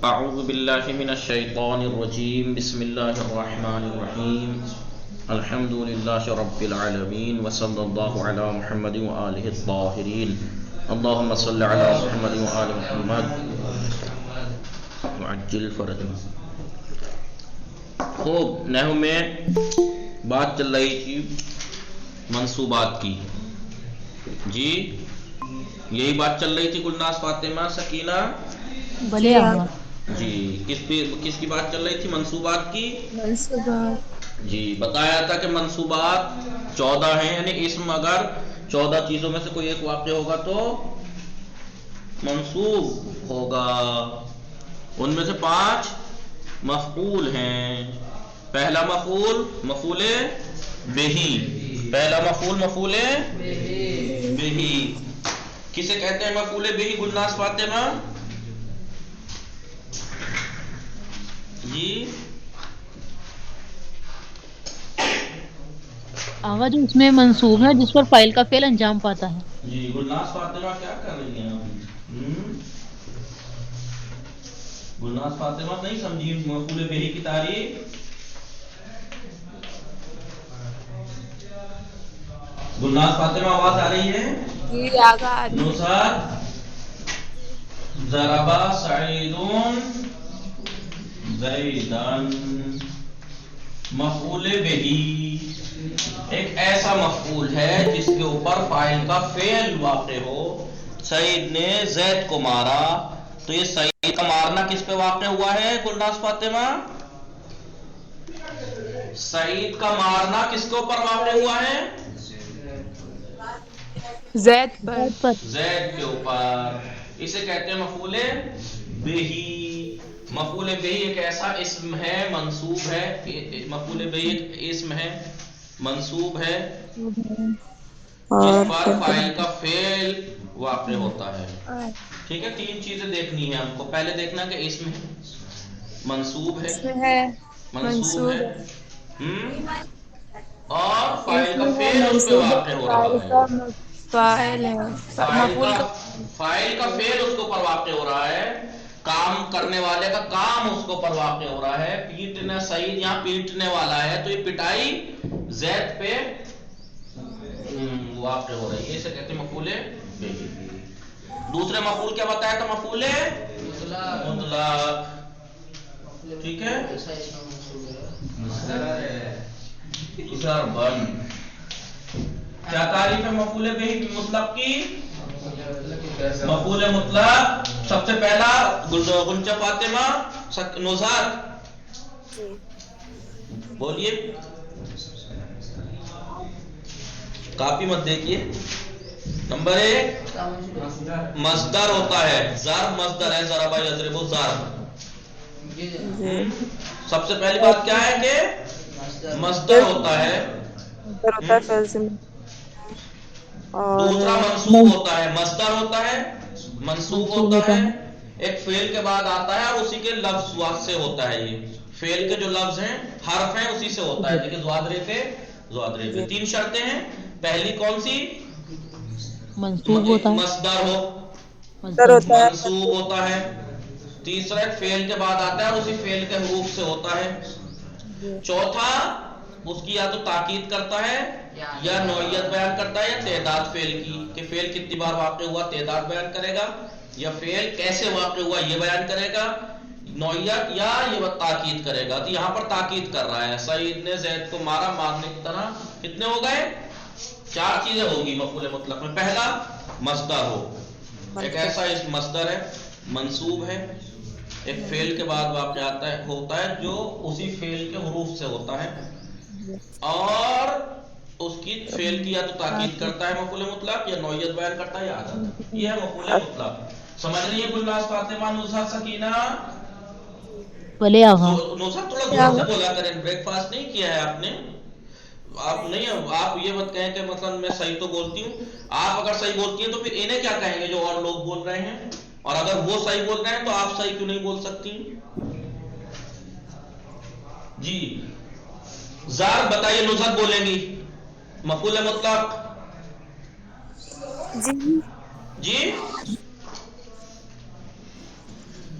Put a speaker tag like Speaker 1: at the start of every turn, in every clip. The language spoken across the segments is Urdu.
Speaker 1: اعوذ باللہ من الشیطان الرجیم بسم اللہ الرحمن الرحیم الحمد للہ رب العالمین وصلی اللہ علی محمد وآلہ الطاہرین اللہم صلی علی محمد وآل محمد وعجل فرجہ. خوب، نحو میں بات چل رہی تھی منصوبات کی. جی یہی بات چل رہی تھی گلناز فاطمہ سکینہ.
Speaker 2: بھلے آقا.
Speaker 1: جی کس کی بات چل رہی تھی؟ منصوبات کی.
Speaker 2: منصوبات.
Speaker 1: جی بتایا تھا کہ منصوبات 14 ہیں، یعنی اسم اگر 14 چیزوں میں سے کوئی ایک واقع ہوگا تو منصوب ہوگا. ان میں سے 5 مفعول ہیں. پہلا مفعول مفعول بہی. پہلا مفعول مفعول بہی. کسے کہتے ہیں مفعول بہی گلناز فاطمہ؟ جی
Speaker 2: آقا جو اس میں منصوب ہے جس پر فاعل کا فعل انجام پاتا ہے.
Speaker 1: جی گلناز فاطمہ کیا کر رہی ہیں گلناز فاطمہ نہیں سمجھی مفعول بہی کی تعریف. گلناز فاطمہ آواز آ رہی ہے؟
Speaker 3: جی آقا آ رہی ہے.
Speaker 1: نصرت ضرب سعید زیدن. مفعول بہی ایک ایسا مفعول ہے جس کے اوپر فاعل کا فعل واقع ہو. سعید نے زید کو مارا، تو یہ سعید کا مارنا کس پہ واقع ہوا ہے گلناز فاطمہ؟ سعید کا مارنا کس کے اوپر واقع ہوا ہے؟
Speaker 3: زید پر.
Speaker 1: زید کے اوپر. اسے کہتے ہیں مفعول بہی. مفعول بہی ایک ایسا اسم ہے منصوب ہے. مفعول بہی ایک اسم ہے منصوب ہے جس پر فاعل کا فعل واقع ہوتا ہے. ٹھیک ہے، 3 چیزیں دیکھنی ہیں ہم کو. پہلے دیکھنا کہ اسم منصوب ہے، منصوب ہے اور فاعل کا فعل اس پہ واقع ہو رہا ہے.
Speaker 3: فاعل ہے مفعول کا
Speaker 1: فاعل کا فعل اس کے اوپر واقع ہو رہا ہے. کام کرنے والے کا کام اس کے اوپر واقع ہو رہا ہے. پیٹنا، سعید یہاں پیٹنے والا ہے تو یہ پٹائی زید پہ واقع ہو رہی ہے. اسے کہتے ہیں مفعول بہی. دوسرے مفعول کیا بتایا تھا؟ مفعول مطلق. ٹھیک ہے، ضربن. کیا تعریف ہے مفعول بہی مطلق کی؟ مفعول مطلق سب سے پہلا گلچہ فاطمہ نزہت بولیے. کاپی مت دیکھیے. نمبر 1 مصدر ہوتا ہے. ضرب مصدر ہے. ضرب یضرب ضرب. سب سے پہلی بات کیا ہے کہ مصدر ہوتا ہے. دوسرا منصوب ہوتا ہے. مصدر ہوتا ہے، منصوب ہوتا ہے، ایک فعل کے بعد آتا ہے اور اسی کے لفظ سے ہوتا ہے. یہ فعل کے جو لفظ ہیں حرف ہیں اسی سے ہوتا ہے. دیکھیں زوادرے پہ 3 شرطیں ہیں. پہلی کون سی؟
Speaker 2: منصوب ہوتا ہے،
Speaker 1: مصدر ہو، منصوب ہوتا ہے. تیسرا ایک فعل کے بعد آتا ہے اور اسی فعل کے حروف سے ہوتا ہے. چوتھا اس کی یا تو تاکید کرتا ہے یا نوعیت بیان کرتا ہے یا تعداد فعل کی، کہ فعل کتنی بار واقع ہوا تعداد بیان کرے گا، یا فعل کیسے واقع ہوا یہ بیان کرے گا، نوعیت یا یہ تاکید کرے گا. تو یہاں پر تاکید کر رہا ہے. سعید نے زید کو مارا، مارنے کی طرح کتنے ہو گئے؟ 4 چیزیں ہوگی مفعول مطلق میں. پہلا مصدر ہو، ایک ایسا مصدر ہے منصوب ہے، ایک فعل کے بعد واقع ہوتا ہے جو اسی فعل کے حروف سے ہوتا ہے، اور اس کی فعل کی یا تو تاکید کرتا ہے مفعول مطلق، یا نوعیت بیان کرتا ہے یا عدد. یہ ہے مفعول مطلق. سمجھ رہی ہے گلناز فاطمہ نصرت سکینہ؟
Speaker 2: بھلے آقا.
Speaker 1: نصرت تھوڑا زور سے بولا کریں. بریک فاسٹ نہیں کیا ہے آپ نے. آپ یہ مت کہیں کہ مثلا میں صحیح تو بولتی ہوں. آپ اگر صحیح بولتی ہیں تو پھر انہیں کیا کہیں گے جو اور لوگ بول رہے ہیں؟ اور اگر وہ صحیح بول رہے ہیں تو آپ صحیح کیوں نہیں بول سکتی؟ جی زار بتائیے. نصرت بولیں گی مفعول مطلق.
Speaker 3: جی
Speaker 1: جی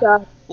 Speaker 3: 4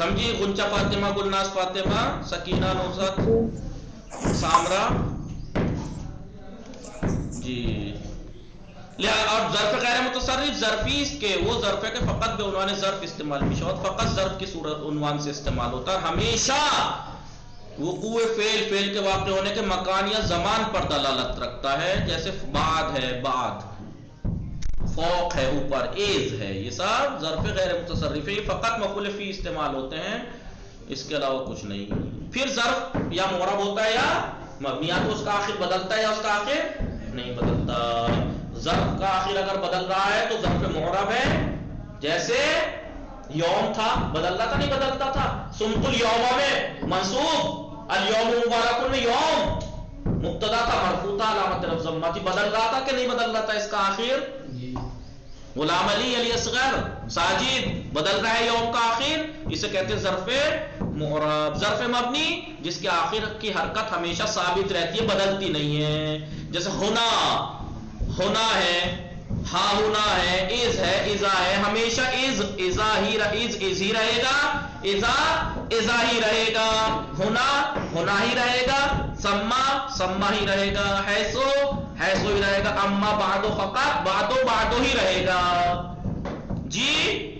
Speaker 1: سمجھی؟ غنچہ فاطمہ، گلناز فاطمہ، سکینہ، نوزت، سامرا، جی. اور ظرف غیر متصرف ظرفی اس کے وہ ظرف ہے کہ فقط بے عنوان ظرف استعمال بھی شود، فقط ظرف کی صورت عنوان سے استعمال ہوتا ہے. ہمیشہ وقوع فعل کے واقع ہونے کے مکان یا زمان پر دلالت رکھتا ہے، جیسے بعد ہے، بعد، فوق ہے، اوپر، ایز ہے، یہ سب ظرف غیر متصرف ہے. یہ فقط مفعول فی استعمال ہوتے ہیں، اس کے علاوہ کچھ نہیں. پھر ظرف یا معرب ہوتا ہے یا مبنی، یا تو اس کا آخر بدلتا ہے یا اس کا آخر نہیں بدلتا. ظرف کا آخر اگر بدل رہا ہے تو ظرف معرب ہے، جیسے یوم تھا، بدل رہا تھا نہیں بدلتا تھا. سمت الیوم میں منصوب، الیوم مبارک میں یوم مبتدا تھا، مرفوع تھا، علامت رفع ضمہ تھی. بدل رہا تھا کہ نہیں بدل رہا تھا اس کا آخر؟ غلام علی، علی اصغر، ساجد، بدل رہا ہے یوم کا آخر، اسے کہتے ہیں ظرف معرب. ظرف مبنی جس کے آخر کی حرکت ہمیشہ ثابت رہتی ہے، بدلتی نہیں ہے، جیسے ہونا، ہونا ہے، ہاں ہونا ہے، از ہے، ازا ہے، ہمیشہ از ہی رہے گا، ازا ہی رہے گا، ہونا ہی رہے گا، سما ہی رہے گا، حیثو ہی رہے گا، اما بعدو فقط بعدو ہی رہے گا. جی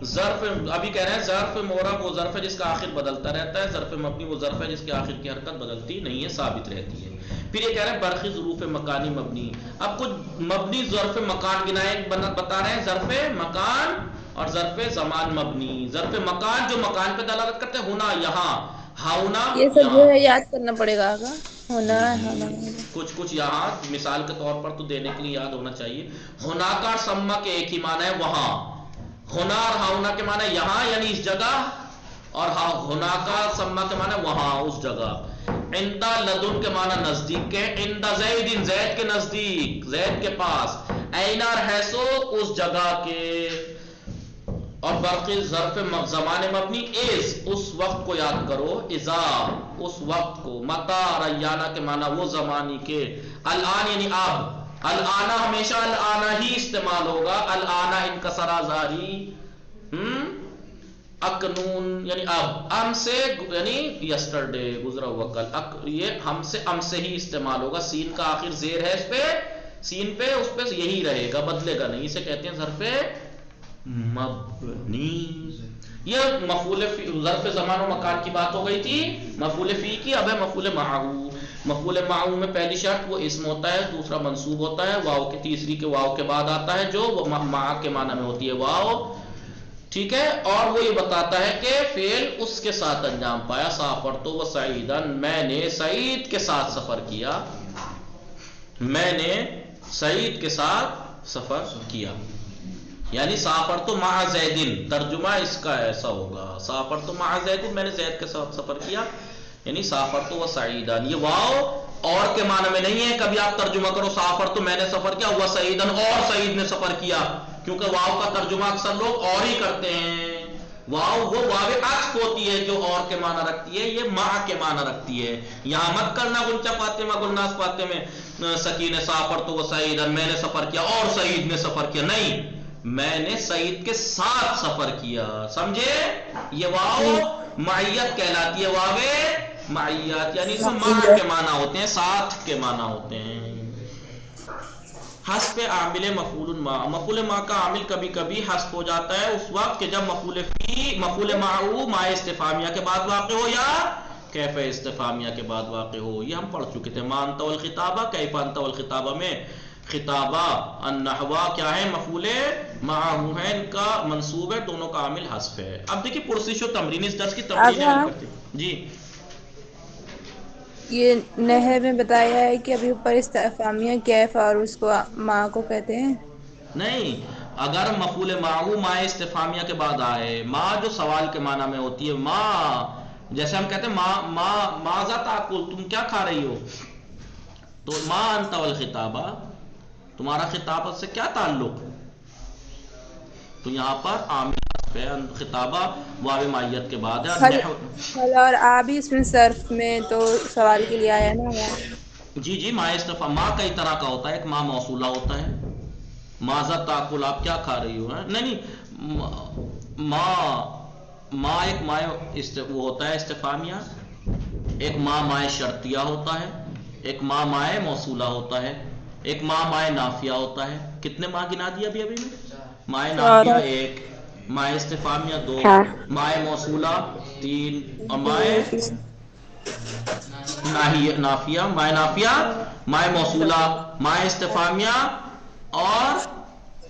Speaker 1: ظرف ابھی کہہ رہے ہیں ظرف معرب وہ ظرف ہے جس کا آخر بدلتا رہتا ہے، ظرف مبنی وہ ظرف ہے جس کے آخر کی حرکت بدلتی نہیں ہے، ثابت رہتی ہے. پھر یہ کہہ رہے ہیں برخی ظروف مکانی مبنی. اب کچھ مبنی ظرف مکان گنائے بتا رہے ہیں، ظرف مکان اور ظرف زمان مبنی. ظرف مکان جو مکان پہ دلالت کرتے ہیں، ہونا یہاں، ہاؤنا
Speaker 3: یہ سب جو
Speaker 1: یہاں.
Speaker 3: ہے یاد کرنا پڑے گا آگا، ہونا ہونا.
Speaker 1: کچھ یہاں مثال کے طور پر تو دینے کے لیے یاد ہونا چاہیے. ہونا کا سما کے ایک ہی معنی ہے وہاں، ہونا اور ہاؤنا کے معنی یہاں یعنی اس جگہ، اور ہونا کا سما کے معنی وہاں اس جگہ. عند لدن کے معنی نزدیک کے، عند زید زید کے نزدیک، زید کے پاس. این اور حیثو اس جگہ کے. اور باقی ظرف زمان مبنی از اس وقت کو یاد کرو، اذا اس وقت کو. متا ریانہ کے معنی وہ زمانی کے. الان یعنی اب، الان ہمیشہ الان ہی استعمال ہوگا، الان انکسر زاری. اکنون یعنی اب، ام سے یعنی یسٹرڈے گزرا ہوا کل، یہ ہم سے ہی استعمال ہوگا. سین کا آخر زیر ہے اس پہ، سین پہ اس پہ یہی رہے گا، بدلے گا نہیں. اسے کہتے ہیں ظرف مبنی. یہ مفعول فی ظرف زمان و مکان کی بات ہو گئی تھی، مفعول فی کی. اب ہے مفعول معہو. مفعول معہو میں پہلی شرط وہ اسم ہوتا ہے، دوسرا منصوب ہوتا ہے، واو کے تیسری کے واو کے بعد آتا ہے جو مع کے معنی میں ہوتی ہے واو، ٹھیک ہے. اور وہ یہ بتاتا ہے کہ فعل اس کے ساتھ انجام پایا. سافرت و سعیدا، میں نے سعید کے ساتھ سفر کیا، میں نے سعید کے ساتھ سفر کیا. یعنی سافرت مع زیدن، ترجمہ اس کا ایسا ہوگا، سافرت مع زیدن، میں نے زید کے ساتھ سفر کیا، یعنی سافرت و سعیدن. یہ واو اور کے معنی میں نہیں ہے. کبھی آپ ترجمہ کرو سافرت میں نے سفر کیا، و سعیدن اور سعید نے سفر کیا، کیونکہ واو کا ترجمہ اکثر لوگ اور ہی کرتے ہیں. واو وہ واو عطف ہوتی ہے جو اور کے معنی رکھتی ہے، یہ مع کے معنی رکھتی ہے. یہاں مت کرنا غنچہ فاطمہ گلناز فاطمہ سکینہ سافرت و سعیدن، میں نے سفر کیا اور سعید نے سفر کیا، نہیں، میں نے سعید کے ساتھ سفر کیا. سمجھے؟ یہ واو معیت کہلاتی ہے، واو معیت یعنی اس میں مع کے معنی ہوتے ہیں، ساتھ کے معنی ہوتے ہیں. حذف عامل مفعول ما، مفعول ما کا عامل کبھی کبھی حذف ہو جاتا ہے اس وقت کہ جب مفعول فی، مفعول معو ما استفہامیہ کے بعد واقع ہو یا کیف استفہامیہ کے بعد واقع ہو. یہ ہم پڑھ چکے تھے. ما انت والخطابہ، کیف انت والخطابہ میں خطابہ النحوا کیا ہے، مفعول معہو ہے، ان کا منصوب ہے، دونوں کا عامل حذف ہے. اب دیکھیں پرسش و تمرین، اس درس کی تمرین حل کرتے ہیں. جی
Speaker 3: یہ نحو میں بتایا ہے کہ ابھی اوپر استفہامیہ کیف اور اس کو ماں کو کہتے ہیں. نہیں،
Speaker 1: اگر مفعول معہو ما استفہامیہ کے بعد آئے، ما جو سوال کے معنی میں ہوتی ہے، ما جیسے ہم کہتے ہیں ماذا تاکل، تم کیا کھا رہی ہو، تو ما انت والخطابہ، تمہارا خطابت سے کیا تعلق، تو یہاں پر عامل خطابہ واو معیت کے بعد ہے.
Speaker 3: حل اور آ بھی اس میں صرف میں تو سوال کے لیے آیا نا.
Speaker 1: جی ما استفہام، ما کئی طرح کا ہوتا ہے. ایک ما موصولہ ہوتا ہے، ماذا تاکل، آپ کیا کھا رہی ہو؟ نہیں ماں ایک ماء وہ ہوتا ہے استفہامیہ، ایک ماء شرطیہ ہوتا ہے، ایک ماء موصولہ ہوتا ہے، ایک ماء نافیہ ہوتا ہے. کتنے ماء گنا دیا ابھی میں؟ ماء نافیہ 1، ماء استفہامیہ 2، ماء موصولہ 3، اور نافیہ ماء موصولہ، ماء استفہامیہ اور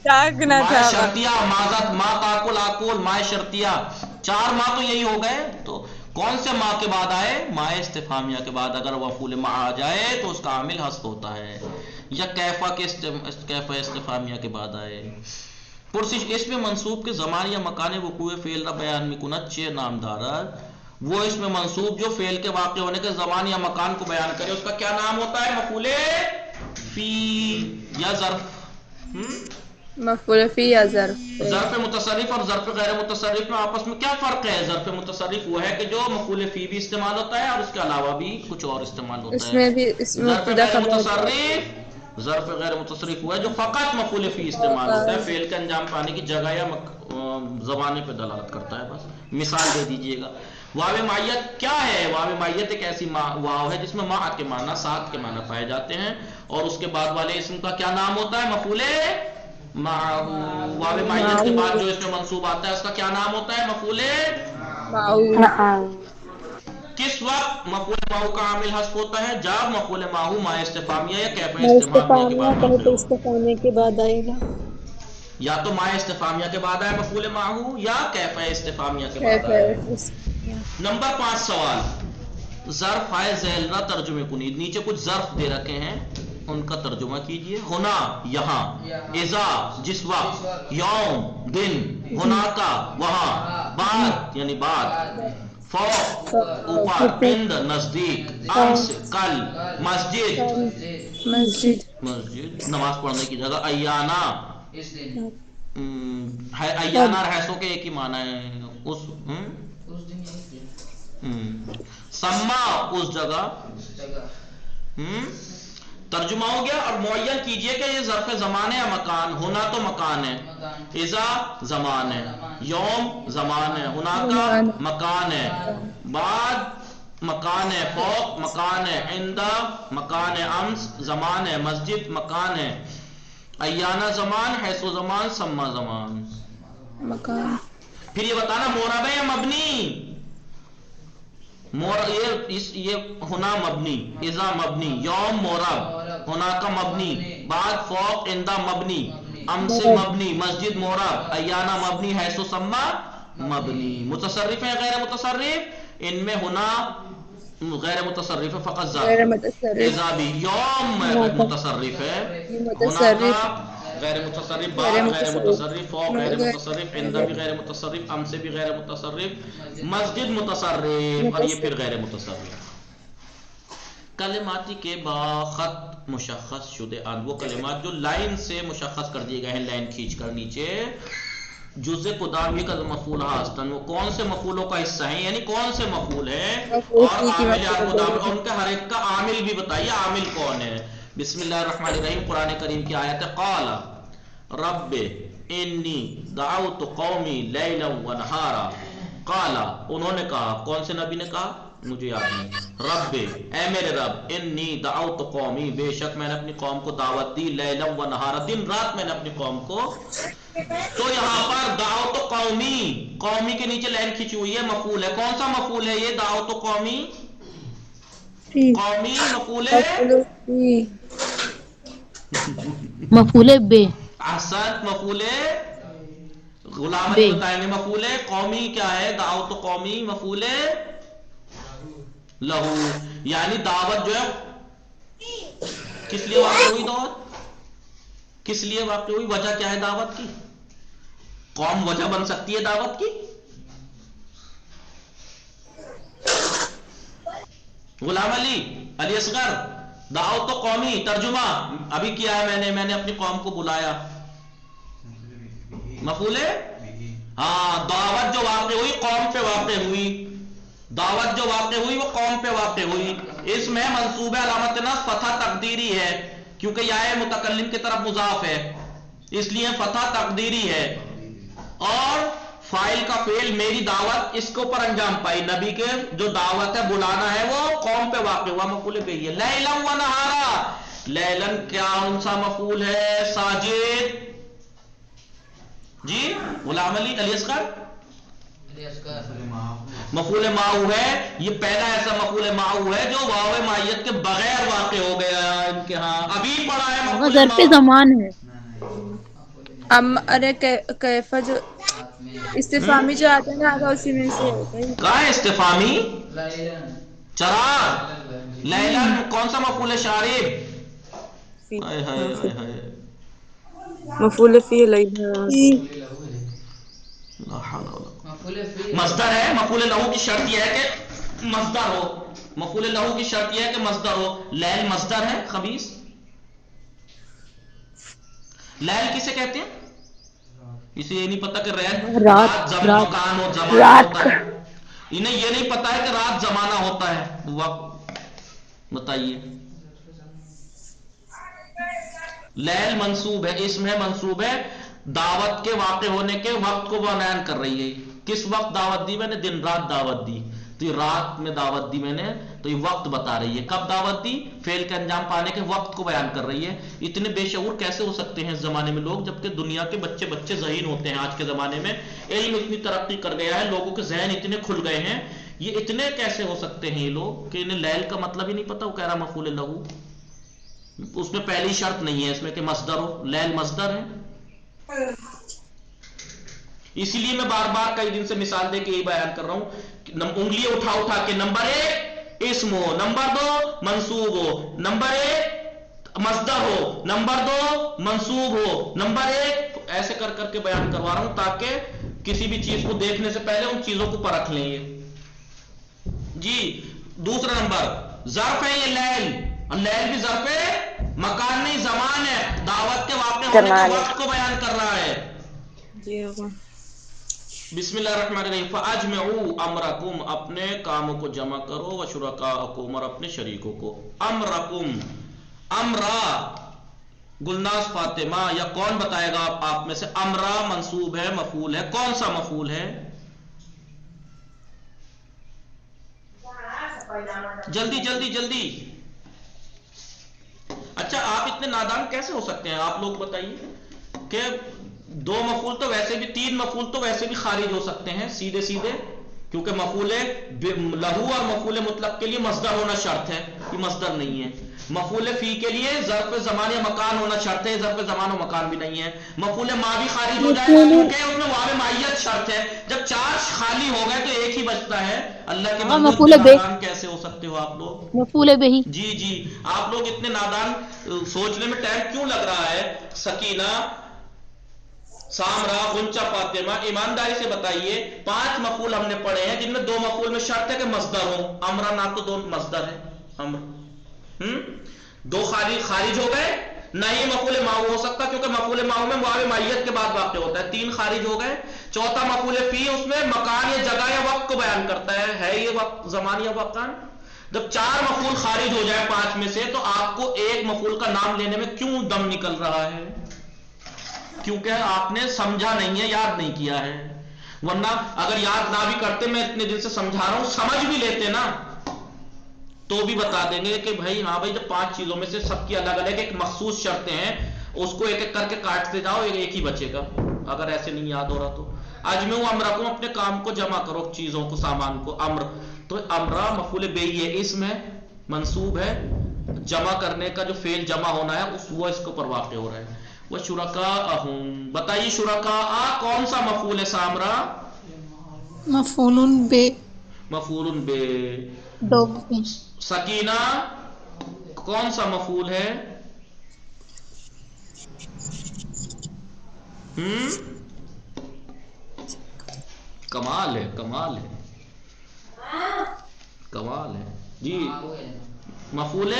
Speaker 3: جاگنا
Speaker 1: ماء
Speaker 3: تھا
Speaker 1: شرطیہ. ماذا ما تاکل آکل ماء شرطیہ، 4 ماء تو یہی ہو گئے. تو کون سے ماء کے بعد آئے؟ ماء استفہامیہ کے بعد اگر مفعول مع آ جائے تو اس کا عامل حذف ہوتا ہے، یا کیفا کے کیفا استفہامیہ کے بعد آئے. پرسش اس میں منصوب کے زمان یا مکان وقوع فعل را بیان میکند چه نام دارد. وہ اس میں منصوب جو فعل کے واقع ہونے کے زمان یا مکان کو بیان کرے اس کا کیا نام ہوتا ہے؟ مفعول فی یا ظرف.
Speaker 3: مفعول فی یا ظرف.
Speaker 1: ظرف متصرف اور ظرف غیر متصرف میں آپس میں کیا فرق ہے؟ ظرف متصرف وہ ہے کہ جو مفعول فی بھی استعمال ہوتا ہے اور اس کے علاوہ بھی کچھ اور استعمال ہوتا
Speaker 3: اس
Speaker 1: ہے.
Speaker 3: میں بھی اس میں
Speaker 1: ظرف غیر متصرف، ظرف غیر متصرف ہوا ہے جو فقط مفعول فی استعمال ہوتا ہے، فعل کا انجام پانے کی جگہ یا زمانے پہ دلالت کرتا ہے. بس مثال دے دیجئے گا. واو معیت کیا ہے؟ واو معیت ایک ایسی واو ہے جس میں مع کے معنی، ساتھ کے معنی پائے جاتے ہیں، اور اس کے بعد والے اسم کا کیا نام ہوتا ہے؟ مفعول معہ. واو معیت کے بعد جو اس میں منصوب آتا ہے اس کا کیا نام ہوتا ہے؟ مفعول. کس وقت مفعول ماہو کا عامل حذف ہوتا ہے؟ جب مفعول ماہو ماء استفہامیہ یا کیف استفہامیہ
Speaker 4: کے بعد آئے گا.
Speaker 1: یا تو ماء استفہامیہ کے بعد آئے مفعول ماہو، یا کیف استفہامیہ کے بعد آئے. نمبر 5 سوال، ظرف ہے ذیل نہ ترجمے کنید. نیچے کچھ ظرف دے رکھے ہیں ان کا ترجمہ کیجئے. ہونا یہاں، اذا جس وقت، یوم دن، ہونا کا وہاں، بعد یعنی بعد، فوق اوپر، عند نزدیک، امس کل، مسجد نماز پڑھنے کی جگہ، ایانا ایانا اور حیثوں کے ایک ہی معنی ہے. سما اس جگہ. ترجمہ ہو گیا. اور معین کیجئے کہ یہ ظرف زمان ہے یا مکان. ہونا تو مکان ہے، اذا زمان ہے، یوم زمان ہے، ہونا کا مکان ہے، بعد مکان ہے، فوق مکان ہے، عند مکان ہے، امس زمان ہے، مسجد مکان ہے، ایانا زمان، حیث و زمان، سما زمان
Speaker 3: مکان.
Speaker 1: پھر یہ بتانا مورب ہے یا مبنی. یہ ہونا مبنی، اذا مبنی، یوم مورب، ہونا کا مبنی، بعد فوق عند مبنی، امس مبنی، مسجد مورب، ایانا مبنی، حیث و سما مبنی. متصرف ہے غیر متصرف؟ ان میں ہونا غیر متصرف ہے، فقط
Speaker 3: غیر
Speaker 1: ظرف.
Speaker 3: متصرف.
Speaker 1: اذا بھی، یوم متصرف ہے، ہونا
Speaker 3: متصرف.
Speaker 1: کا غیر متصرف، بعد غیر متصرف، فوق غیر متصرف، عند بھی غیر متصرف، ام سے بھی غیر متصرف، مسجد متصرف، اور یہ پھر غیر متصرف. کلماتی کے باخط مشخص شدہ ان، وہ کلمات جو لائن سے مشخص کر دیے گئے ہیں، لائن کھینچ کر نیچے. جزء قدامی کا مفعول ہاستن، وہ کون سے مفعولوں کا حصہ ہیں، یعنی کون سے مفعول ہیں، اور عامل ان کا ہر ایک کا عامل بھی بتائیے، عامل کون ہے. بسم اللہ الرحمن الرحیم. قرآن کریم کی آیت ہے، قال رب انی دعوت قومی لیلا و نہارا. قال انہوں نے کہا، کون سے نبی نے کہا مجھے یاد نہیں. رب اے میرے رب، انی دعوت قومی بے شک میں نے اپنی قوم کو دعوت دی، لیلا و نہارا دن رات میں نے اپنی قوم کو. تو یہاں پر دعوت قومی، قومی کے نیچے لائن کھینچی ہوئی ہے، مفعول ہے. کون سا مفعول ہے یہ؟ دعوت قومی. قومی مفعول ہے،
Speaker 2: مفعول بے.
Speaker 1: احسن، مفعول غلام علی
Speaker 2: بے.
Speaker 1: بتائیں گے. مفعول قومی کیا ہے؟ دعوت قومی مفعول لہو. یعنی دعوت جو ہے کس لیے واقع ہوئی؟ دعوت کس لیے واقع ہوئی؟ وجہ کیا ہے دعوت کی؟ قوم وجہ بن سکتی ہے دعوت کی؟ غلام علی اصغر، دعوت قومی ترجمہ ابھی کیا ہے میں نے اپنی قوم کو بلایا، مفعول ہے. ہاں، دعوت جو واقع ہوئی قوم پہ واقع ہوئی، دعوت جو واقع ہوئی وہ قوم پہ واقع ہوئی. اس میں منصوب علامت نصب فتح تقدیری ہے کیونکہ یہ متکلم کی طرف مضاف ہے. اس لیے فتح تقدیری ہے، اور فائل کا فعل میری دعوت اس کے اوپر انجام پائی، نبی کے جو دعوت ہے بلانا ہے وہ قوم پہ واقع ہوا، مفعول بہ ہے۔ لیلا و نہارا، لیلن کون سا مفعول ہے؟ ساجد جی غلام علی اصغر مفعول معو ہے، یہ پہلا ایسا مفعول معو ہے جو واو معیت کے بغیر واقع ہو گیا ان کے ہاں، ابھی پڑھا ہے
Speaker 2: آغا
Speaker 1: مفعول
Speaker 2: ظرف
Speaker 1: معو۔
Speaker 2: زمان ہے۔
Speaker 3: ارے کیفا جو استفامی جو آتا ہے نا آگا اسی میں سے ہوتا ہے۔
Speaker 1: کہاں ہے استفامی؟ چراغ، لیلن کون سا مفعول ہے؟ شارب، ہائے ہائے ہائے ہائے،
Speaker 3: مفعول فی لیلا،
Speaker 1: لا حول ولا قوة۔ مصدر ہے، مفعول لہو کی شرط یہ ہے کہ مصدر ہو، مفعول لہو کی شرط یہ ہے کہ مصدر ہو۔ لیل مصدر ہے خبیث، لیل کسے کہتے ہیں؟ اسے یہ نہیں پتا کہ رات مکان ہو، زمانہ ہوتا ہے، انہیں یہ نہیں پتا ہے کہ رات زمانہ ہوتا ہے، وقت بتائیے۔ لیل منصوب ہے، اسم ہے منصوب ہے، دعوت کے واقع ہونے کے وقت کو بیان کر رہی ہے۔ کس وقت دعوت دی میں نے؟ دن رات دعوت دی، تو یہ رات میں دعوت دی میں نے، تو یہ وقت بتا رہی ہے کب دعوت دی، فعل کے انجام پانے کے وقت کو بیان کر رہی ہے۔ اتنے بے شعور کیسے ہو سکتے ہیں اس زمانے میں لوگ، جبکہ دنیا کے بچے ذہین ہوتے ہیں آج کے زمانے میں، علم اتنی ترقی کر گیا ہے، لوگوں کے ذہن اتنے کھل گئے ہیں، یہ اتنے کیسے ہو سکتے ہیں یہ لوگ کہ انہیں لیل کا مطلب ہی نہیں پتا، وہ کہہ رہا مفعول لہو، اس میں پہلی شرط نہیں ہے اس میں کہ مصدر ہو، لیل مصدر ہے۔ اسی لیے میں بار بار کئی دن سے مثال دے کے یہی بیان کر رہا ہوں، انگلیاں اٹھا کے نمبر 1 اسم ہو، نمبر 2 منصوب ہو، نمبر 1 مصدر ہو، نمبر 2 منصوب ہو، نمبر 1 ایسے کر کے بیان کروا رہا ہوں تاکہ کسی بھی چیز کو دیکھنے سے پہلے ان چیزوں کو پرکھ لیں یہ جی۔ دوسرا نمبر ظرف ہے یہ لیل، اور لیل بھی ظرف ہے، مکان نہیں زمان ہے، دعوت کے واقع ہونے کے وقت کو بیان کر رہا ہے۔
Speaker 3: جی آقا۔
Speaker 1: بسم اللہ الرحمن الرحیم۔ فاجمعوا امرکم، اپنے کاموں کو جمع کرو، وشرکاءکم، اور اپنے شریکوں کو۔ امرکم، امرا گلناز فاطمہ، یا کون بتائے گا آپ میں سے؟ امرا منصوب ہے، مفعول ہے، کون سا مفعول ہے؟ جلدی جلدی جلدی۔ اچھا آپ اتنے نادان کیسے ہو سکتے ہیں؟ آپ لوگ بتائیے کہ 2 مفعول تو ویسے بھی، 3 مفعول تو ویسے بھی خارج ہو سکتے ہیں سیدھے سیدھے، کیونکہ مفعول لہو اور مفعول مطلق کے لیے مصدر ہونا شرط ہے، یہ مصدر نہیں ہے۔ مفعول فی کے لیے ظرف زمان یا مکان ہونا شرط ہے، ظرف زمان و مکان بھی نہیں ہے۔ مفعول ما بھی خارج ہو جائے گا کیونکہ اس میں واو معیت شرط ہے، جب 4 خالی ہو گئے تو ایک ہی بچتا ہے۔ اللہ کے بندو اتنے نادان کیسے ہو سکتے ہو آپ لوگ؟
Speaker 2: مفعول بہ،
Speaker 1: جی جی، آپ لوگ اتنے نادان، سوچنے میں ٹائم کیوں لگ رہا ہے؟ سکینہ، سامرا، غنچہ فاطمہ، ایمانداری سے بتائیے 5 مفعول ہم نے پڑھے ہیں جن میں 2 مفعول میں شرط ہے کہ مصدر ہو۔ امرا نہ تو 2 مصدر ہے، امر 2 خارج ہو گئے، نہ یہ مفعول معو ہو سکتا کیونکہ مفعول معو میں واو معیت کے بعد واقع ہوتا ہے، 3 خارج ہو گئے۔ چوتھا مفعول فی، اس میں مکان یا جگہ یا وقت کو بیان کرتا ہے یہ وقت زمان یا مکان۔ جب 4 مفعول خارج ہو جائے 5 میں سے تو آپ کو ایک مفعول کا نام لینے میں کیوں دم نکل رہا ہے؟ کیونکہ آپ نے سمجھا نہیں ہے، یاد نہیں کیا ہے، ورنہ اگر یاد نہ بھی کرتے، میں اتنے دن سے سمجھا رہا ہوں، سمجھ بھی لیتے نا تو بھی بتا دیں گے کہ بھائی ہاں بھائی، جب 5 چیزوں میں سے سب کی الگ الگ ایک مخصوص شرطیں ہیں، اس کو ایک ایک کر کے کاٹتے جاؤ، ایک ہی بچے گا، اگر ایسے نہیں یاد ہو رہا تو۔ اجمعوا امرکم، اپنے کام کو جمع کرو، چیزوں کو، سامان کو۔ امر تو امرا مفعول بہ ہے، اسم ہے، منصوب ہے، جمع کرنے کا جو فعل جمع ہونا ہے وہ اس کے اوپر واقع ہو رہا ہے۔ وشرکاءہم، بتائیے شرکاء کون سا مفعول ہے؟ سامرا
Speaker 4: مفعول بے،
Speaker 1: مفعول بے۔
Speaker 4: ڈوب،
Speaker 1: سکینہ کون سا مفعول ہے؟ کمال ہے، کمال ہے، کمال ہے جی۔ مفعول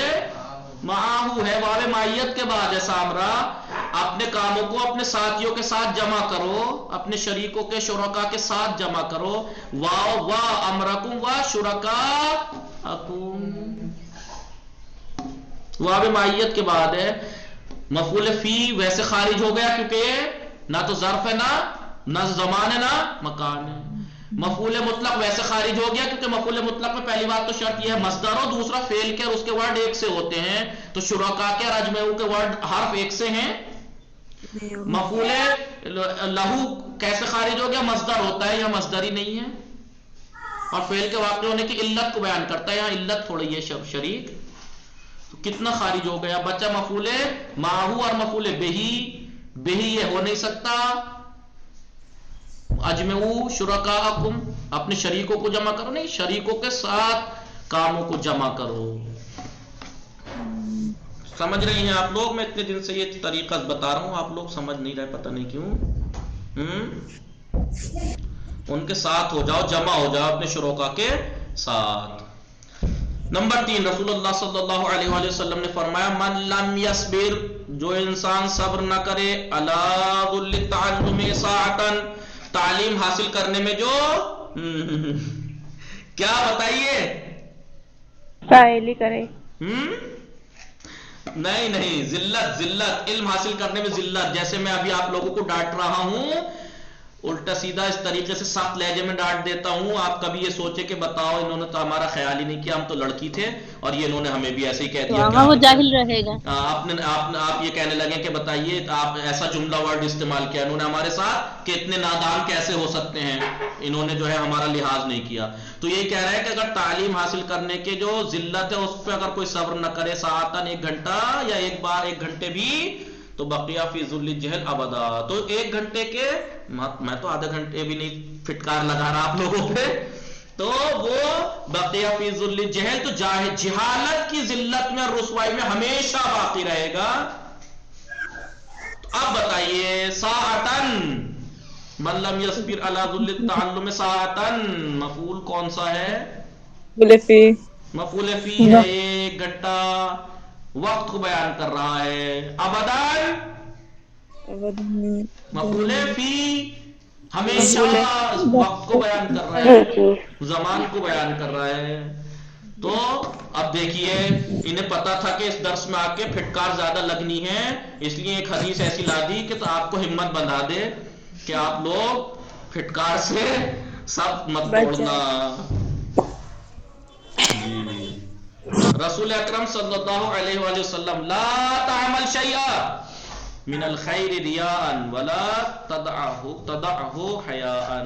Speaker 1: معاہو ہے، واو معیت کے بعد ہے۔ سامرا، اپنے کاموں کو اپنے ساتھیوں کے ساتھ جمع کرو، اپنے شریکوں کے، شرکاء کے ساتھ جمع کرو۔ واو وا امرکم و شرکاءکم، واو معیت کے بعد ہے۔ مفعول فی ویسے خارج ہو گیا کیونکہ یہ نہ تو ظرف ہے نہ زمان ہے نہ مکان ہے. مفعول مطلق ویسے خارج ہو گیا کیونکہ مفعول مطلق میں پہلی بات تو شرط یہ ہے مصدر ہو, دوسرا فعل کے اور اس کے ورڈ ایک سے ہوتے ہیں. تو شرکاء کے اور اجمعوا کے ورڈ حرف ایک سے ہیں. مفعول لہو کیسے خارج ہو گیا؟ مصدر ہوتا ہے یا مصدر ہی نہیں ہے, اور فعل کے واقع ہونے کی علت کو بیان کرتا ہے. یہاں علت تھوڑی ہے شریک, تو کتنا خارج ہو گیا بچہ؟ مفعول ماہو اور مفعول بہی یہ ہو نہیں سکتا. اجمعوا شرکاءکم اپنے شریکوں کو جمع کرو, نہیں شریکوں کے ساتھ کاموں کو جمع کرو. سمجھ رہے ہیں آپ لوگ؟ میں اتنے دن سے یہ طریقہ بتا رہا ہوں, آپ لوگ سمجھ نہیں رہے, پتہ نہیں کیوں. ان کے ساتھ ہو جاؤ, جمع ہو جاؤ اپنے شرکاء کے ساتھ. نمبر 3, رسول اللہ صلی اللہ علیہ وآلہ وسلم نے فرمایا من لم یصبر, جو انسان صبر نہ کرے, علی ذل التعلم ساعتا, تعلیم حاصل کرنے میں جو کیا بتائیے
Speaker 3: سائلی کرے,
Speaker 1: نہیں ذلت, علم حاصل کرنے میں ذلت. جیسے میں ابھی آپ لوگوں کو ڈانٹ رہا ہوں, الٹا سیدھا اس طریقے سے سخت لہجے میں ڈانٹ دیتا ہوں, آپ کبھی یہ سوچے کہ بتاؤ انہوں نے تو ہمارا خیال ہی نہیں کیا, ہم تو لڑکی تھے اور یہ انہوں نے ہمیں بھی ایسے ہی کہہ دیا کہ
Speaker 2: وہ جاہل رہے گا.
Speaker 1: آپ یہ کہنے لگے کہ بتائیے آپ ایسا جملہ ورڈ استعمال کیا انہوں نے ہمارے ساتھ کہ اتنے نادان کیسے ہو سکتے ہیں, انہوں نے جو ہے ہمارا لحاظ نہیں کیا. تو یہی کہہ رہا ہے کہ اگر تعلیم حاصل کرنے کے جو ذلت ہے اس پہ اگر کوئی صبر نہ کرے ساعتاً 1 گھنٹہ یا ایک بار 1 گھنٹے بھی, تو بقیہ فی ذل الجہل ابدا. تو 1 گھنٹے کے, میں تو آدھا گھنٹے بھی نہیں پھٹکار لگا رہا آپ لوگوں پہ, تو وہ بقیہ فی ذل الجہل, تو جہالت کی ذلت میں رسوائی میں ہمیشہ باقی رہے گا. اب بتائیے ساعتن, من لم یصبر علی ذل التعلم ساعتن, مفعول کون سا ہے؟ مفعول فی ہے, 1 گھنٹہ وقت کو بیان کر رہا ہے. ابداً مفعول فی ہمیشہ وقت کو بیان کر رہا ہے, زمان کو بیان کر رہا ہے. تو اب دیکھیے انہیں پتا تھا کہ اس درس میں آ کے پھٹکار زیادہ لگنی ہے, اس لیے ایک حدیث ایسی لا دی کہ تو آپ کو ہمت بندھا دے کہ آپ لوگ پھٹکار سے سب مت توڑنا. جی رسول اکرم صلی اللہ علیہ وآلہ وسلم لا تعمل شیئا من الخیر ریاء ولا تدعه حیاء,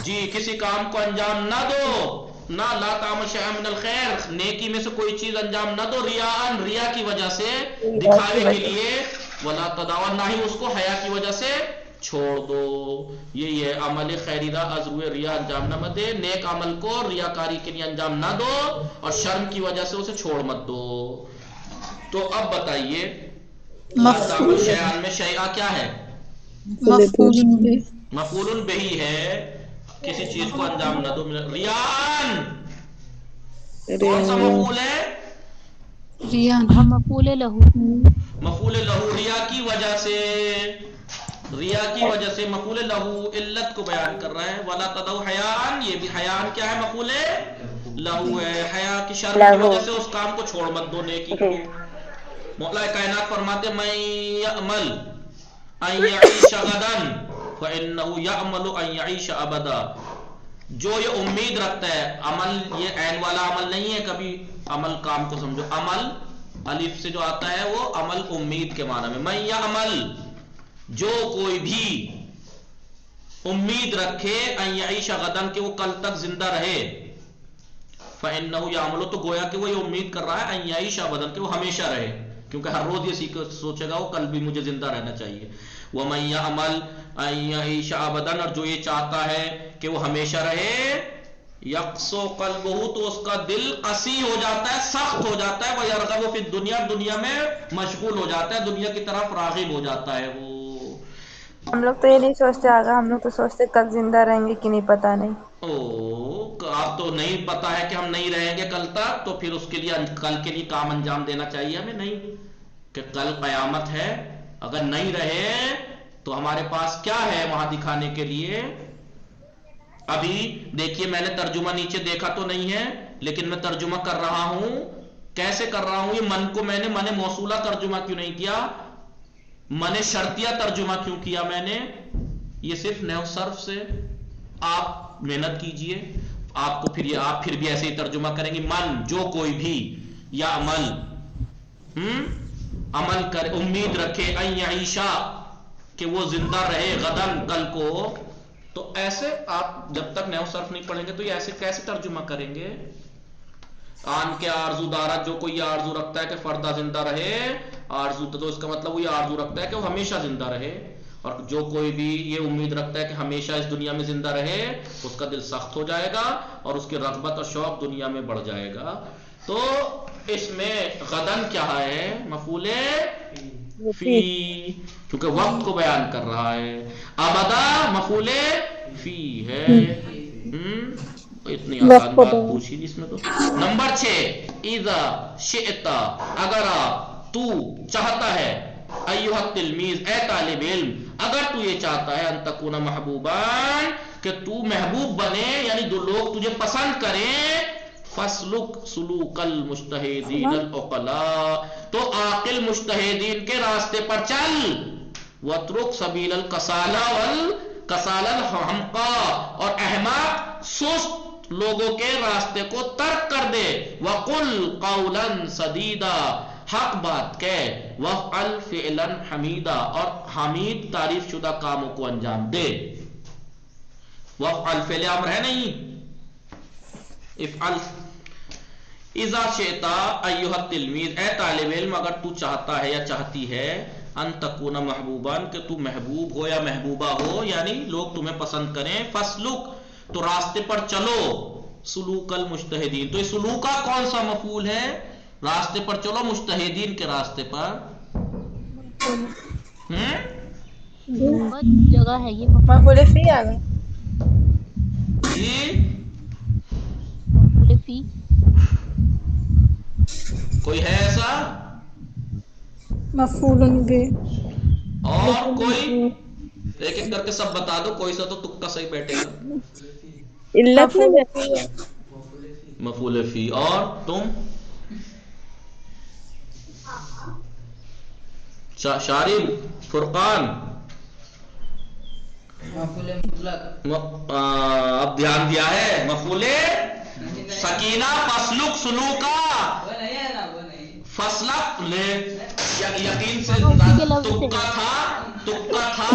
Speaker 1: جی کسی کام کو انجام نہ دو, نہ لا تعمل شیئا من الخیر, نیکی میں سے کوئی چیز انجام نہ دو, ریا کی وجہ سے, دکھاوے کے لیے, ولا تدعو نہ ہی اس کو حیا کی وجہ سے چھوڑ دو. یہی ہے عمل خیری را از روئے ریا انجام نہ دے, نیک عمل کو ریاکاری کے لیے انجام نہ دو اور شرم کی وجہ سے اسے چھوڑ مت دو. تو اب بتائیے تعمل شیئان میں شیئا کیا ہے؟ مفعول بہی ہے, کسی چیز کو انجام نہ دو. ریان کون سا مفعول ہے؟
Speaker 2: مفعول لہو,
Speaker 1: مفعول لہو ریا کی وجہ سے, مفعول لہو علت کو بیان کر رہا ہے. ولا تدعو حیاء, یہ بھی حیاء کیا ہے؟ مفعول لہو ہے, حیا کی شرم کی وجہ سے اس کام کو چھوڑ مت دو, نیکی کو. مولا کائنات فرماتے من یعمل ان یعیش غدا فانه یعمل ان یعیش ابدا, جو یہ امید رکھتا ہے, عمل یہ عین والا عمل نہیں ہے, کبھی عمل کام کو سمجھو, عمل الف سے جو آتا ہے وہ عمل امید کے معنی میں. من یعمل, جو کوئی بھی امید رکھے, ان یعیش غدا کہ وہ کل تک زندہ رہے, فانه یعمل تو گویا کہ وہ یہ امید کر رہا ہے ان یعیش ابدا کہ وہ ہمیشہ رہے, کیونکہ ہر روز یہ سوچے گا وہ کل بھی مجھے زندہ رہنا چاہیے. ومن یعمل ان یعیش ابدا, اور جو یہ چاہتا ہے کہ وہ ہمیشہ رہے, یقسو قلبہ, تو اس کا دل قسی ہو جاتا ہے, سخت ہو جاتا ہے, ویرغب فی الدنیا, دنیا میں مشغول ہو جاتا ہے, دنیا کی طرف راغب ہو جاتا ہے وہ.
Speaker 3: ہم لوگ تو یہ نہیں سوچتے آگا, ہم لوگ تو سوچتے کل زندہ رہیں گے کہ نہیں, پتا نہیں.
Speaker 1: آپ تو نہیں پتا ہے کہ ہم نہیں رہیں گے کل تک, تو پھر اس کے لیے کل کے لیے کام انجام دینا چاہیے ہمیں, نہیں کہ کل قیامت ہے, اگر نہیں رہے تو ہمارے پاس کیا ہے وہاں دکھانے کے لیے. ابھی دیکھیے میں نے ترجمہ نیچے دیکھا تو نہیں ہے, لیکن میں ترجمہ کر رہا ہوں کیسے کر رہا ہوں؟ یہ من کو میں نے من موصولہ ترجمہ کیوں نہیں کیا، من شرطیہ ترجمہ کیوں کیا میں نے؟ یہ صرف نحو صرف سے آپ محنت کیجئے، آپ کو آپ پھر بھی ایسے ہی ترجمہ کریں گے، من جو کوئی بھی، یا عمل عمل کر، امید رکھے، ان یعیشا کہ وہ زندہ رہے، غدن کل کو. تو ایسے آپ جب تک نحو صرف نہیں پڑھیں گے تو یہ ایسے کیسے ترجمہ کریں گے؟ آن کے آرزو دارت، جو کوئی یہ آرزو رکھتا ہے کہ فردہ زندہ رہے، آرزو تو اس کا مطلب وہ یہ آرزو رکھتا ہے کہ وہ ہمیشہ زندہ رہے، اور جو کوئی بھی یہ امید رکھتا ہے کہ ہمیشہ اس دنیا میں زندہ رہے، اس کا دل سخت ہو جائے گا اور اس کی رغبت اور شوق دنیا میں بڑھ جائے گا. تو اس میں غدن کیا ہے؟ مفعول فی، کیونکہ وقت کو بیان کر رہا ہے. ابدا مفعول فی ہے. اتنی آسان بات پوچھی نہیں اس میں تو. نمبر 6، اذا شئت، اگر تو چاہتا ہے، ایھا التلمیذ، اے طالب علم، اگر تو یہ چاہتا ہے، ان تکون محبوبان، کہ تو محبوب بنے، یعنی دو لوگ تجھے پسند کریں، فسلک سلوک المجتہدین العقلاء، تو عاقل مجتہدین کے راستے پر چل، واترک سبیل الکسالى والکسالى الحمقاء، اور احمق سست لوگوں کے راستے کو ترک کر دے، وقل قولا سدیدا، حق بات کہہ، وافعل فعلا حمیدا، اور حمید تعریف شدہ کاموں کو انجام دے. وافعل فعل امر ہے نہیں، افعل. اذا شئت ایھا التلمیذ، اے طالب علم، اگر تو چاہتا ہے یا چاہتی ہے، ان تکون محبوبان، کہ تو محبوب ہو یا محبوبہ ہو، یعنی لوگ تمہیں پسند کریں، فسلک، تو راستے پر چلو، سلوک المجتہدین. تو یہ سلوکا کون سا مفعول ہے؟ راستے پر چلو مجتہدین کے راستے پر.
Speaker 2: جگہ ہے یہ
Speaker 3: مفعول فی آ گئے.
Speaker 1: جی
Speaker 2: مفعول فی.
Speaker 1: کوئی ہے ایسا؟
Speaker 4: مفعول بہ.
Speaker 1: اور کوئی؟ ایک ایک کر کے سب بتا دو، کوئی سا تو تکا صحیح بیٹھے گا.
Speaker 3: علت میں
Speaker 1: مفعول فی. اور تم شارب، فرقان؟
Speaker 5: مفعول مطلق.
Speaker 1: اب دھیان دیا ہے، مفعول سکینہ، فسلک سلوکا،
Speaker 5: وہ نہیں ہے نا، وہ نہیں.
Speaker 1: فسلک لے، یقین سے
Speaker 2: اسی کے لفظ سے
Speaker 1: تکا تھا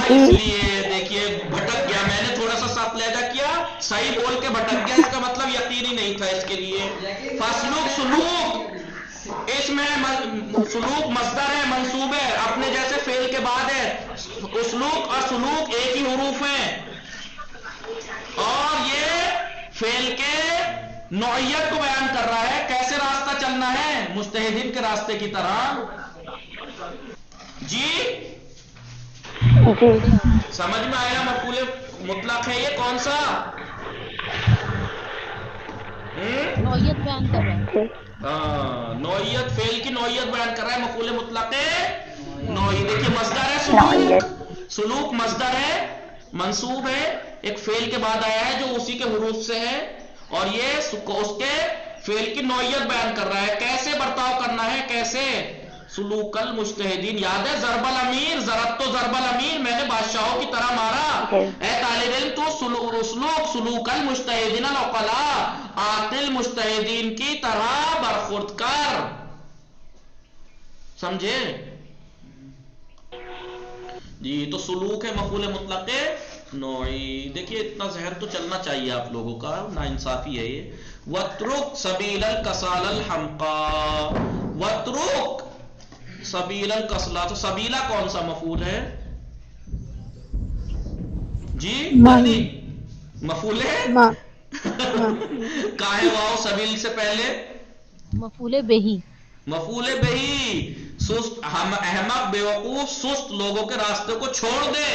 Speaker 1: اس لیے دیکھیے بھٹک گیا، میں نے تھوڑا سا سخت لہجہ کیا، صحیح بول کے بھٹک گیا، اس کا مطلب یقینی نہیں تھا اس کے لیے. فسلک سلوک، اس میں سلوک مصدر ہے، منصوب ہے، اپنے جیسے فعل کے بعد ہے. اسلوک اور سلوک ایک ہی حروف ہیں، اور یہ فعل کے نوعیت کو بیان کر رہا ہے، کیسے راستہ چلنا ہے، مجتہدین کے راستے کی طرح. جی سمجھ میں آیا؟ مفعول مطلق ہے یہ کون سا؟
Speaker 2: نوعیت بیان کر رہا ہے.
Speaker 1: نوعیت، فعل کی نوعیت بیان کر رہا ہے، مفعول مطلق نوعی. دیکھیے مصدر ہے سلوک، سلوک مصدر ہے، منصوب ہے، ایک فعل کے بعد آیا ہے جو اسی کے حروف سے ہے، اور یہ اس کے فعل کی نوعیت بیان کر رہا ہے، کیسے برتاؤ کرنا ہے، کیسے. سلوک المجتہدین، یاد ہے ضرب الامیر، ضرب تو ضرب الامیر، میں نے بادشاہوں کی طرح مارا. اے طالب علم تو سلوک المجتہدین العقلاء، عاقل مجتہدین کی طرح برخورد کر. سمجھے جی؟ تو سلوک ہے مفعول مطلق نوعی. دیکھیے اتنا ذہن تو چلنا چاہیے آپ لوگوں کا، ناانصافی ہے یہ. وَاتْرُكْ سَبِيلَ الْكَسَالَى الْحَمْقَى، وَاتْرُكْ سبیل الکسلا. تو سبیلا کون سا مفعول ہے جی؟ مفعول ہے کاہے واؤ سبیل سے پہلے؟
Speaker 2: مفعول بہی.
Speaker 1: مفعول بہی، سست، احمق، بیوقوف، سست لوگوں کے راستے کو چھوڑ دے.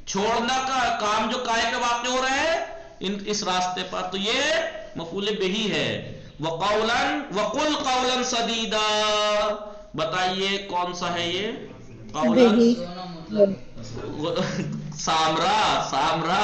Speaker 1: چھوڑنا کا کام جو کائے کے واقع ہو رہے ہیں اس راستے پر، تو یہ مفعول بہی ہے. وَقُلْ قَوْلًا سَدِيدًا، بتائیے کون سا ہے یہ؟ قولاً سامرا،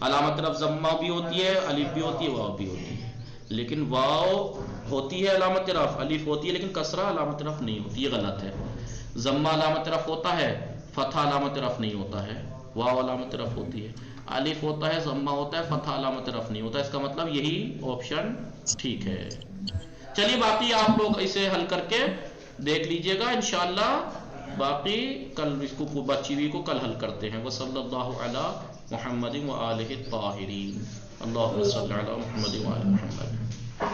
Speaker 1: علامت رفع ضمہ بھی ہوتی ہے، الف بھی ہوتی ہے، واو بھی ہوتی ہے، لیکن واو ہوتی ہے علامت رفع، الف ہوتی ہے لیکن کسرہ علامت رفع نہیں ہوتی، یہ غلط ہے۔ ضمہ علامت رفع ہوتا ہے، فتح علامت رفع نہیں ہوتا ہے، واو علامت رفع ہوتی ہے، الف ہوتا ہے، ضمہ ہوتا ہے، فتح علامت رفع نہیں ہوتا، اس کا مطلب یہی آپشن ٹھیک ہے۔ چلیے باقی آپ لوگ اسے حل کر کے دیکھ لیجئے گا انشاءاللہ، باقی کل اس کو بچی ہوئی کو کل حل کرتے ہیں۔ وصلی اللہ علی محمد وآلہ الطاہرین، اللہم صلی علی محمد وآلہ محمد۔